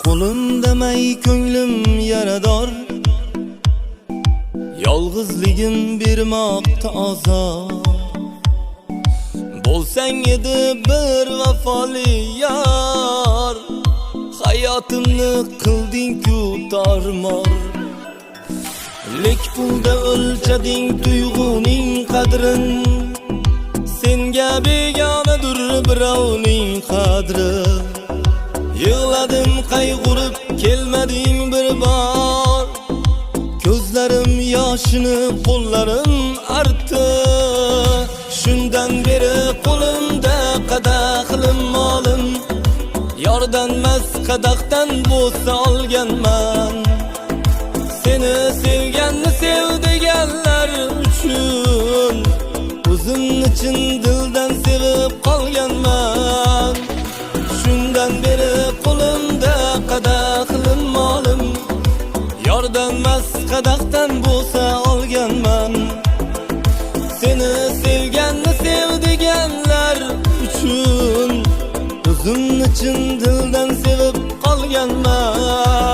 Qo'lim demay ko'nglim yarador, yolg'izligim bermoqda azor. Bo'lsang edi bir vafoli yor, hayotimni qilding-ku tarmor. Lek pulda o'lchading tuyg'uning qadrin, senga begonadir birovning qadri. Yig'ladim qayg'urib kelmading bir bor, ko'zlarim yoshini qo'llarim artdi. Shundan beri qo'limda qadaqlim molim, yordanmas qadaqdan bo'lsa olganman. Seni sevganni sev deganlar uchun o'zimni chin dildan sevib qolganman. Shundan beri qo'limda qadaqlim molim, yordanmas qadaqdan bo'lsa olganman. Seni sevganni sev deganlar uchun o'zimni chin dildan sevib qolganman.